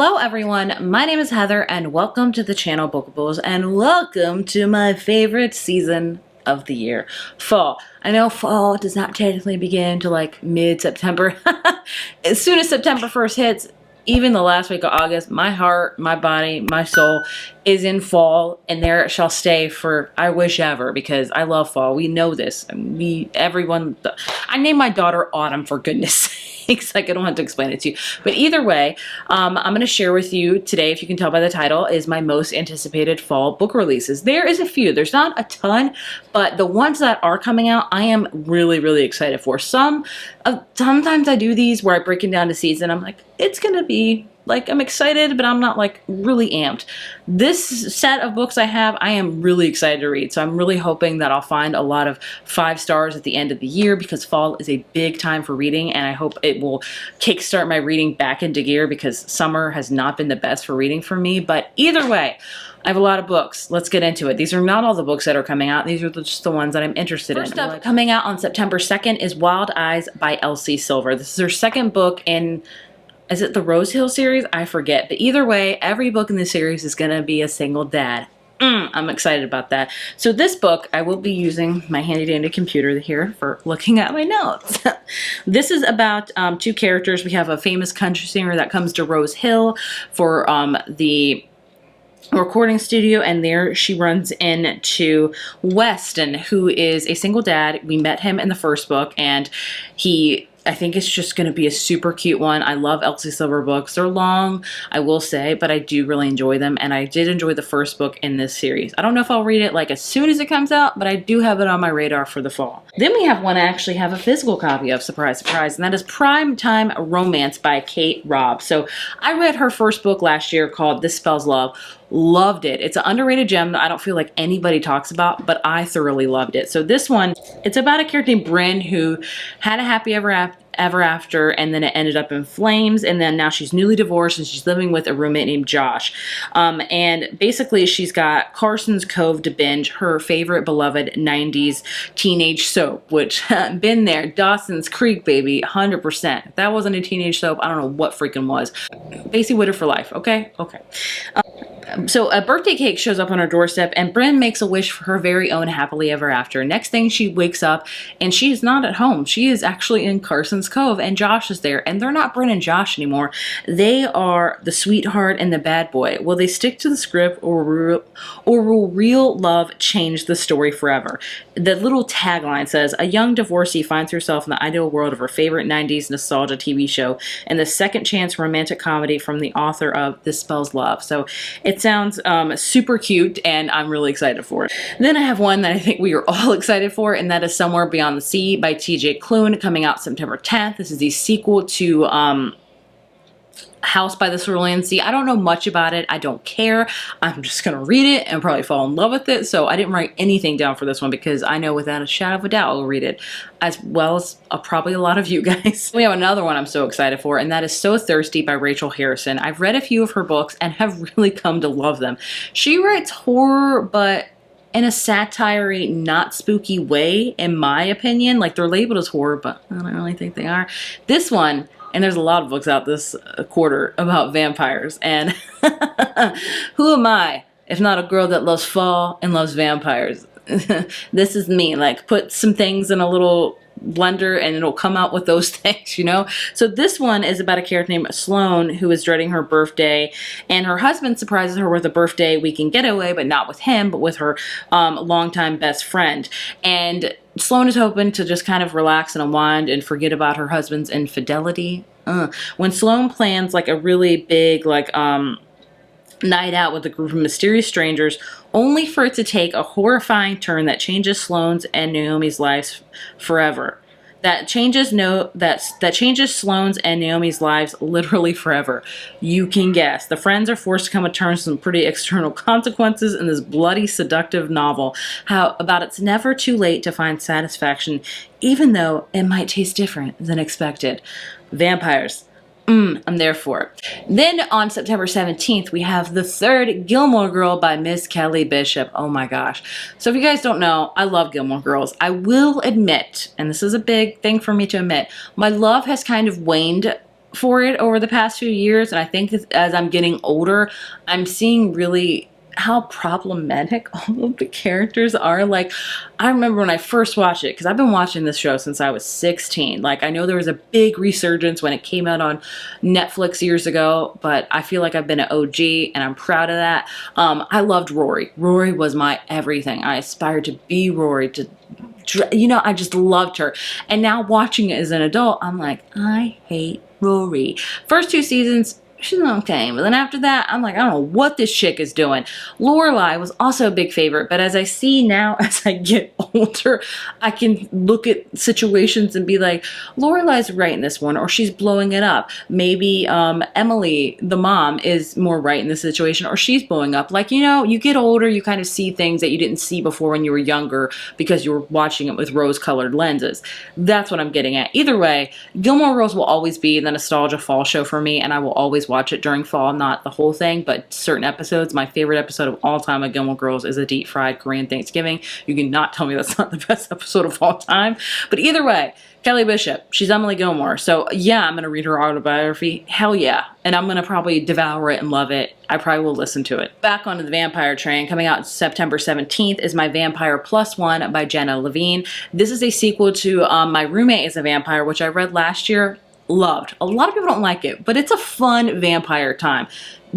Hello everyone, my name is Heather and welcome to the channel Bookables and welcome to my favorite season of the year, fall. I know fall does not technically begin until like mid-September. As soon as September 1st hits, even the last week of August, my heart, my body, my soul is in fall, and there it shall stay for I wish ever, because I love fall. We know this. I named my daughter Autumn, for goodness sakes. Like, I don't have to explain it to you. But either way, I'm going to share with you today, if you can tell by the title, is my most anticipated fall book releases. There is a few. There's not a ton, but the ones that are coming out, I am really, really excited for. Sometimes I do these where I break it down to season. I'm like, it's going to be like, I'm excited, but I'm not like really amped. This set of books I have, I am really excited to read. So I'm really hoping that I'll find a lot of 5 stars at the end of the year, because fall is a big time for reading, and I hope it will kickstart my reading back into gear, because summer has not been the best for reading for me. But either way, I have a lot of books. Let's get into it. These are not all the books that are coming out. These are just the ones that I'm interested in. First up, coming out on September 2nd is Wild Eyes by Elsie Silver. This is her second book in, is it the Rose Hill series? I forget. But either way, every book in this series is going to be a single dad. I'm excited about that. So this book, I will be using my handy dandy computer here for looking at my notes. This is about 2 characters. We have a famous country singer that comes to Rose Hill for the recording studio, and there she runs into Weston, who is a single dad. We met him in the first book, and I think it's just going to be a super cute one. I love Elsie Silver books. They're long, I will say, but I do really enjoy them, and I did enjoy the first book in this series. I don't know if I'll read it like as soon as it comes out, but I do have it on my radar for the fall. Then we have one I actually have a physical copy of, surprise, surprise, and that is Prime Time Romance by Kate Robb. So I read her first book last year called This Spells Love. Loved it. It's an underrated gem that I don't feel like anybody talks about, but I thoroughly loved it. So this one, it's about a character named Bryn who had a happy ever after, and then it ended up in flames, and then now she's newly divorced and she's living with a roommate named Josh. And basically she's got Carson's Cove to binge, her favorite beloved 90s teenage soap, which been there, Dawson's Creek, baby, 100%. If that wasn't a teenage soap, I don't know what freaking was. Basie Witter for life, okay? Okay. So a birthday cake shows up on her doorstep, and Bryn makes a wish for her very own happily ever after. Next thing, she wakes up and she's not at home. She is actually in Carson's Cove, and Josh is there. And they're not Bryn and Josh anymore. They are the sweetheart and the bad boy. Will they stick to the script, or will real love change the story forever? The little tagline says, a young divorcee finds herself in the ideal world of her favorite 90s nostalgia TV show, and the second chance romantic comedy from the author of This Spells Love. So it sounds super cute, and I'm really excited for it. Then I have one that I think we are all excited for, and that is Somewhere Beyond the Sea by TJ Klune, coming out September 10th. This is the sequel to House by the Cerulean Sea. I don't know much about it. I don't care. I'm just going to read it and probably fall in love with it. So I didn't write anything down for this one, because I know without a shadow of a doubt I'll read it, as well as probably a lot of you guys. We have another one I'm so excited for, and that is So Thirsty by Rachel Harrison. I've read a few of her books and have really come to love them. She writes horror, but in a satire-y, not spooky way, in my opinion. Like, they're labeled as horror, but I don't really think they are. This one, and there's a lot of books out this quarter about vampires, and who am I if not a girl that loves fall and loves vampires? This is me. Like, put some things in a little blender and it'll come out with those things, you know? So this one is about a character named Sloane who is dreading her birthday, and her husband surprises her with a birthday weekend getaway, but not with him, but with her longtime best friend. And Sloane is hoping to just kind of relax and unwind and forget about her husband's infidelity. When Sloane plans like a really big night out with a group of mysterious strangers, only for it to take a horrifying turn that changes Sloane's and Naomi's lives forever. That changes Sloane's and Naomi's lives literally forever. You can guess. The friends are forced to come to terms with some pretty external consequences in this bloody, seductive novel. How about it's never too late to find satisfaction, even though it might taste different than expected. Vampires. I'm there for it. Then on September 17th, we have The Third Gilmore Girl by Miss Kelly Bishop. Oh my gosh. So if you guys don't know, I love Gilmore Girls. I will admit, and this is a big thing for me to admit, my love has kind of waned for it over the past few years, and I think as I'm getting older, I'm seeing really how problematic all of the characters are. Like, I remember when I first watched it, because I've been watching this show since I was 16. Like, I know there was a big resurgence when it came out on Netflix years ago, but I feel like I've been an OG, and I'm proud of that. I loved Rory. Rory was my everything. I aspired to be Rory, I just loved her. And now watching it as an adult, I'm like, I hate Rory. First 2 seasons, she's okay. But then after that, I'm like, I don't know what this chick is doing. Lorelai was also a big favorite, but as I see now, as I get older, I can look at situations and be like, Lorelai's right in this one, or she's blowing it up. Maybe Emily, the mom, is more right in this situation, or she's blowing up. Like, you get older, you kind of see things that you didn't see before when you were younger because you were watching it with rose-colored lenses. That's what I'm getting at. Either way, Gilmore Girls will always be the nostalgia fall show for me, and I will always watch it during fall, not the whole thing, but certain episodes. My favorite episode of all time of Gilmore Girls is a deep fried Korean Thanksgiving. You cannot tell me that's not the best episode of all time. But either way, Kelly Bishop, she's Emily Gilmore. So yeah, I'm going to read her autobiography. Hell yeah. And I'm going to probably devour it and love it. I probably will listen to it. Back onto the vampire train, coming out September 17th is My Vampire Plus One by Jenna Levine. This is a sequel to My Roommate is a Vampire, which I read last year. Loved. A lot of people don't like it, but it's a fun vampire time.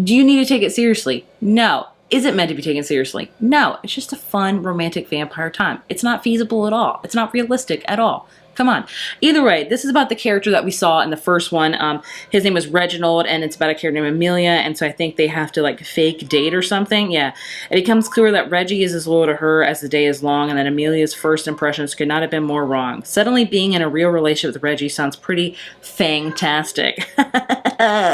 Do you need to take it seriously? No. Is it meant to be taken seriously? No. It's just a fun romantic vampire time. It's not feasible at all. It's not realistic at all. Come on. Either way, this is about the character that we saw in the first one. His name was Reginald, and it's about a character named Amelia, and so I think they have to, like, fake date or something. Yeah. It becomes clear that Reggie is as loyal to her as the day is long, and that Amelia's first impressions could not have been more wrong. Suddenly being in a real relationship with Reggie sounds pretty fantastic.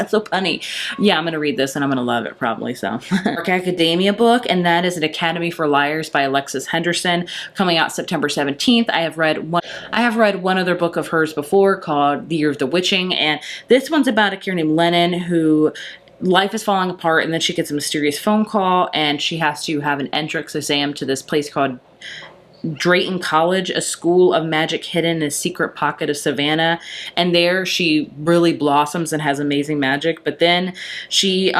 So funny. Yeah, I'm going to read this, and I'm going to love it, probably, so. Dark Academia book, and that is An Academy for Liars by Alexis Henderson, coming out September 17th. I have read one other book of hers before called The Year of the Witching, and this one's about a character named Lennon who life is falling apart, and then she gets a mysterious phone call, and she has to have an entrance exam to this place called Drayton College, a school of magic hidden in a secret pocket of Savannah, and there she really blossoms and has amazing magic, but then she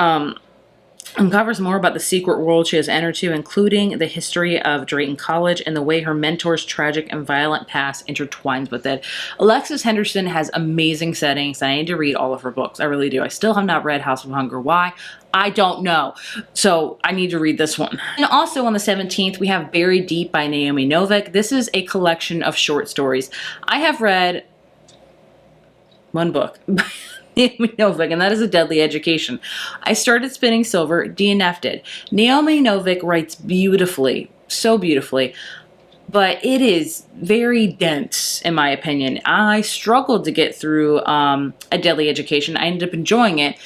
uncovers more about the secret world she has entered to, including the history of Drayton College and the way her mentor's tragic and violent past intertwines with it. Alexis Henderson has amazing settings, and I need to read all of her books. I really do. I still have not read House of Hunger. Why? I don't know. So I need to read this one. And also on the 17th, we have Buried Deep by Naomi Novik. This is a collection of short stories. I have read one book by Naomi Novik, and that is A Deadly Education. I started spinning silver, DNF'd it. Naomi Novik writes beautifully, so beautifully, but it is very dense, in my opinion. I struggled to get through A Deadly Education. I ended up enjoying it.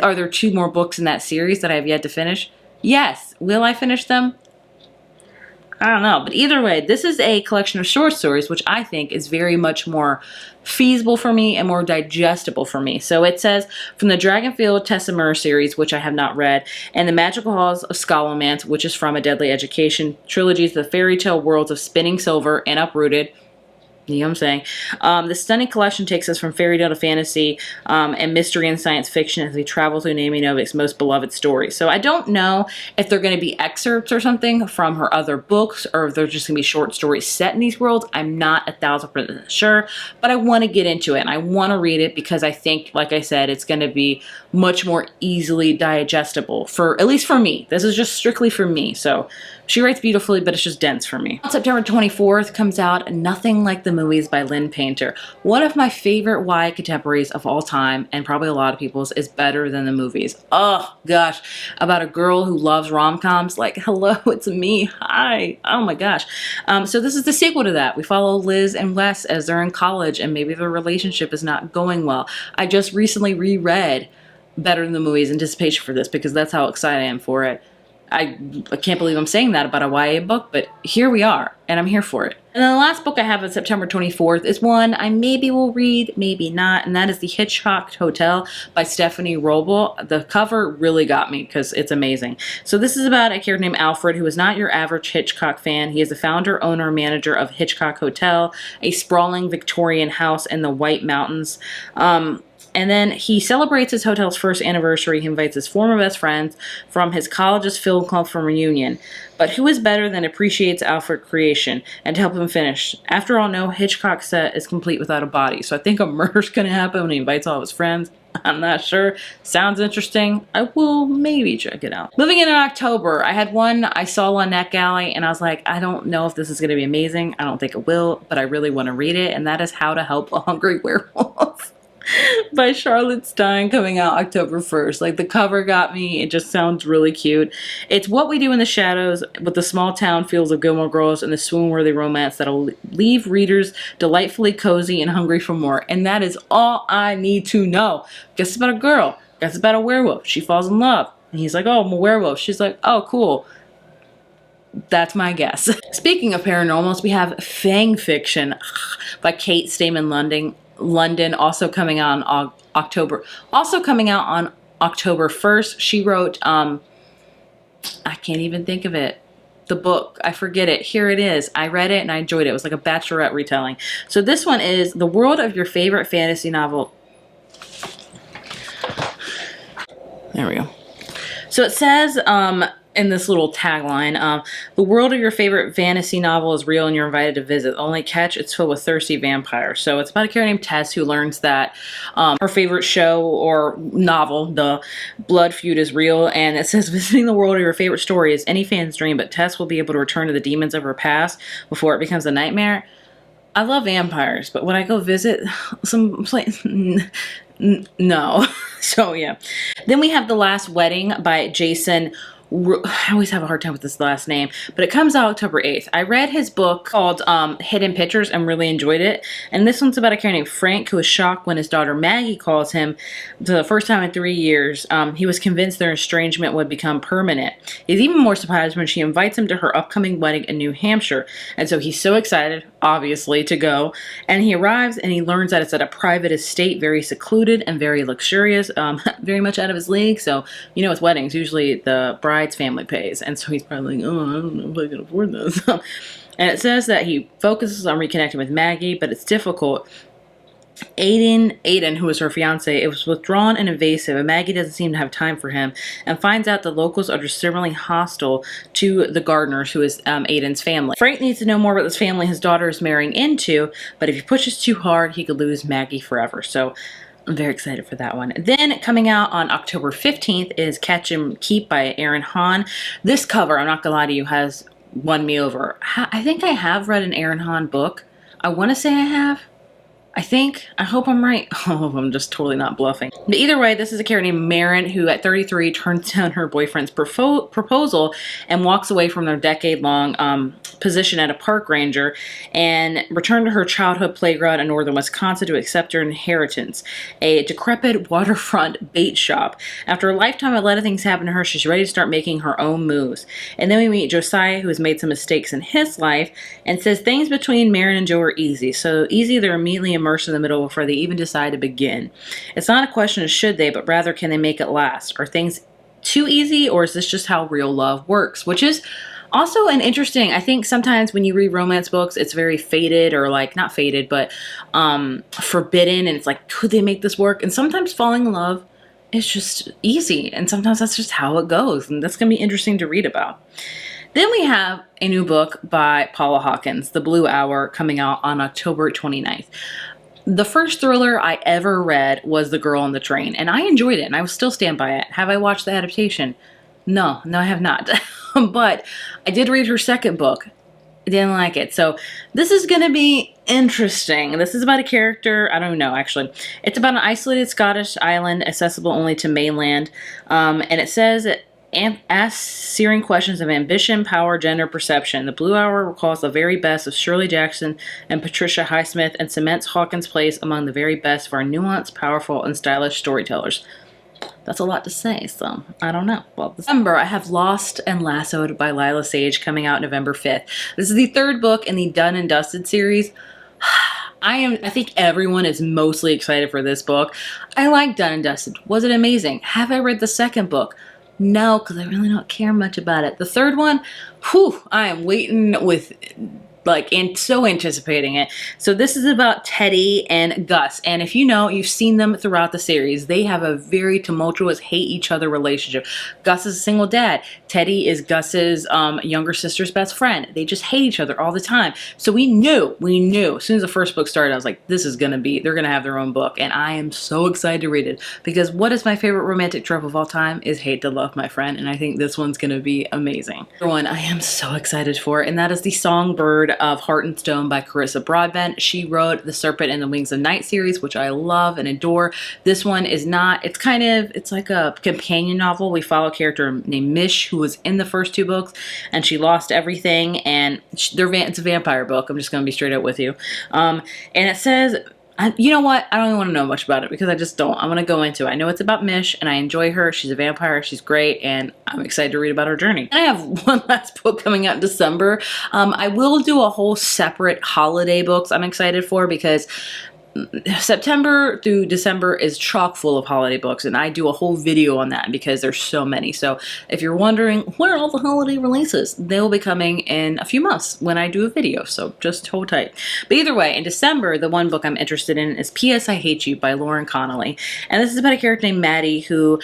Are there 2 more books in that series that I have yet to finish? Yes. Will I finish them? I don't know, but either way, this is a collection of short stories, which I think is very much more feasible for me and more digestible for me. So it says, from the Dragonfield Tessamur series, which I have not read, and the Magical Halls of Scholomance, which is from A Deadly Education, trilogies, the fairy tale worlds of Spinning Silver and Uprooted. You know what I'm saying? The stunning collection takes us from fairy tale to fantasy and mystery and science fiction as we travel through Naomi Novik's most beloved stories. So I don't know if they're going to be excerpts or something from her other books, or if they're just going to be short stories set in these worlds. I'm not 1,000% sure, but I want to get into it, and I want to read it because I think, like I said, it's going to be much more easily digestible, for at least for me. This is just strictly for me. So she writes beautifully, but it's just dense for me. On September 24th comes out Nothing Like the Movies by Lynn Painter. One of my favorite YA contemporaries of all time, and probably a lot of people's, is Better Than the Movies. Oh gosh, about a girl who loves rom-coms. Like, hello, it's me. Hi. Oh my gosh. So this is the sequel to that. We follow Liz and Wes as they're in college, and maybe their relationship is not going well. I just recently reread Better Than the Movies in anticipation for this because that's how excited I am for it. I can't believe I'm saying that about a YA book, but here we are, and I'm here for it. And then the last book I have on September 24th is one I maybe will read, maybe not, and that is The Hitchcock Hotel by Stephanie Roble. The cover really got me because it's amazing. So this is about a character named Alfred who is not your average Hitchcock fan. He is the founder, owner, and manager of Hitchcock Hotel, a sprawling Victorian house in the White Mountains. And then he celebrates his hotel's first anniversary. He invites his former best friends from his college's film club for a reunion. But who is better than appreciates Alfred creation and to help him finish? After all, no Hitchcock set is complete without a body. So I think a murder's going to happen when he invites all of his friends. I'm not sure. Sounds interesting. I will maybe check it out. Moving into October, I had one I saw on NetGalley and I was like, I don't know if this is going to be amazing. I don't think it will, but I really want to read it. And that is How to Help a Hungry Werewolf by Charlotte Stein, coming out October 1st. Like, the cover got me. It just sounds really cute. It's what we do in the shadows with the small town feels of Gilmore Girls and the swoon-worthy romance that'll leave readers delightfully cozy and hungry for more. And that is all I need to know. Guess it's about a girl. Guess it's about a werewolf. She falls in love. And he's like, oh, I'm a werewolf. She's like, oh, cool. That's my guess. Speaking of paranormals, we have Fang Fiction by Kate Stayman London, also coming out on October 1st. She wrote I can't even think of it. The book, I forget it. Here it is. I read it and I enjoyed it. It was like a bachelorette retelling. So this one is The World of Your Favorite Fantasy Novel. There we go. So it says in this little tagline, the world of your favorite fantasy novel is real and you're invited to visit. Only catch, it's filled with thirsty vampires. So it's about a character named Tess who learns that her favorite show or novel, The Blood Feud, is real. And it says visiting the world of your favorite story is any fan's dream, but Tess will be able to return to the demons of her past before it becomes a nightmare. I love vampires, but would I go visit some place? No. So yeah. Then we have The Last Wedding by Jason. I always have a hard time with this last name, but it comes out October 8th. I read his book called Hidden Pictures and really enjoyed it. And this one's about a character named Frank who is shocked when his daughter Maggie calls him for the first time in 3 years. He was convinced their estrangement would become permanent. He's even more surprised when she invites him to her upcoming wedding in New Hampshire. And so he's so excited, obviously, to go. And he arrives and he learns that it's at a private estate, very secluded and very luxurious, very much out of his league. So, you know, with weddings, usually the bride's family pays. And so he's probably like, oh, I don't know if I can afford this. And it says that he focuses on reconnecting with Maggie, but it's difficult. Aiden, who is her fiance, was withdrawn and invasive, and Maggie doesn't seem to have time for him, and finds out the locals are disturbingly hostile to the Gardners, who is Aiden's family. Frank needs to know more about this family his daughter is marrying into, but if he pushes too hard, he could lose Maggie forever. So I'm very excited for that one. Then coming out on October 15th is Catch and Keep by Erin Hahn. This cover, I'm not gonna lie to you, has won me over. I think I have read an Erin Hahn book. I want to say I have. I hope I'm right. Oh, I'm just totally not bluffing. But either way, this is a character named Marin who at 33 turns down her boyfriend's proposal and walks away from their decade-long position at a park ranger and returned to her childhood playground in northern Wisconsin to accept her inheritance, a decrepit waterfront bait shop. After a lifetime of letting things happen to her, she's ready to start making her own moves. And then we meet Josiah, who has made some mistakes in his life, and says things between Marin and Joe are easy. So easy they're immediately immersed in the middle before they even decide to begin. It's not a question of should they, but rather can they make it last? Are things too easy, or is this just how real love works? Which is also an interesting, I think sometimes when you read romance books, it's very fated, or like, not fated, but forbidden, and it's like, could they make this work? And sometimes falling in love is just easy, and sometimes that's just how it goes, and that's going to be interesting to read about. Then we have a new book by Paula Hawkins, The Blue Hour, coming out on October 29th. The first thriller I ever read was The Girl on the Train, and I enjoyed it, and I will still stand by it. Have I watched the adaptation? No, I have not. But I did read her second book. I didn't like it. So this is going to be interesting. This is about a character, I don't know actually. It's about an isolated Scottish island accessible only to mainland. And it says asks searing questions of ambition, power, gender, perception. The Blue Hour recalls the very best of Shirley Jackson and Patricia Highsmith and cements Hawkins' place among the very best of our nuanced, powerful, and stylish storytellers. That's a lot to say, so I don't know. Well, December, I have Lost and Lassoed by Lila Sage coming out November 5th. This is the third book in the Done and Dusted series. I think everyone is mostly excited for this book. I like Done and Dusted. Was it amazing? Have I read the second book? No, because I really don't care much about it. The third one, whew, I am waiting with like and so anticipating it. So this is about Teddy and Gus, and if you know, you've seen them throughout the series. They have a very tumultuous, hate each other relationship. Gus is a single dad. Teddy is Gus's younger sister's best friend. They just hate each other all the time. So we knew as soon as the first book started, I was like, this is gonna be, they're gonna have their own book, and I am so excited to read it, because what is my favorite romantic trope of all time is hate to love, my friend, and I think this one's gonna be amazing. The one I am so excited for, and that is The Songbird of Heart and Stone by Carissa Broadbent. She wrote the Serpent and the Wings of Night series, which I love and adore. This one is not, it's like a companion novel. We follow a character named Mish who was in the first 2 books, and she lost everything, and it's a vampire book. I'm just going to be straight up with you. And it says, you know what? I don't even want to know much about it, because I just don't. I'm going to go into it. I know it's about Mish, and I enjoy her. She's a vampire. She's great, and I'm excited to read about her journey. And I have one last book coming out in December. I will do a whole separate holiday books I'm excited for, because September through December is chock full of holiday books, and I do a whole video on that because there's so many. So if you're wondering where are all the holiday releases, they will be coming in a few months when I do a video, so just hold tight. But either way, in December, the one book I'm interested in is P.S. I Hate You by Lauren Connolly, and this is about a character named Maddie who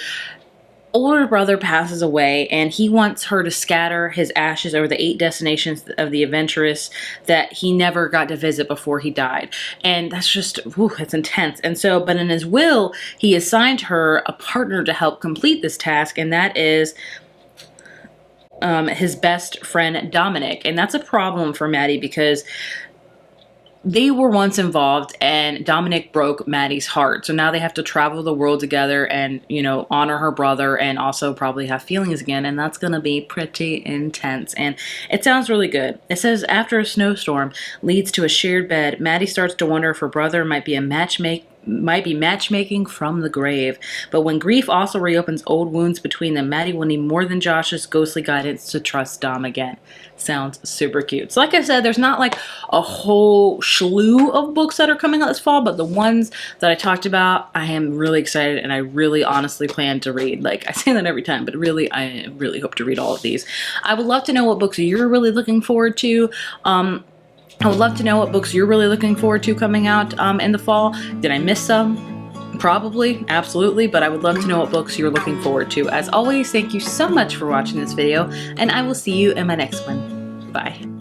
older brother passes away, and he wants her to scatter his ashes over the 8 destinations of the adventurous that he never got to visit before he died. And that's just, whew, it's intense. And so, but in his will, he assigned her a partner to help complete this task, and that is his best friend Dominic. And that's a problem for Maddie, because they were once involved, and Dominic broke Maddie's heart. So now they have to travel the world together and, you know, honor her brother and also probably have feelings again. And that's going to be pretty intense. And it sounds really good. It says, after a snowstorm leads to a shared bed, Maddie starts to wonder if her brother might be matchmaking from the grave. But when grief also reopens old wounds between them, Maddie will need more than Josh's ghostly guidance to trust Dom again. Sounds super cute. So like I said, there's not like a whole slew of books that are coming out this fall, but the ones that I talked about, I am really excited, and I really honestly plan to read. Like, I say that every time, but really, I really hope to read all of these. I would love to know what books you're really looking forward to. I would love to know what books you're really looking forward to coming out in the fall. Did I miss some? Probably, absolutely, but I would love to know what books you're looking forward to. As always, thank you so much for watching this video, and I will see you in my next one. Bye.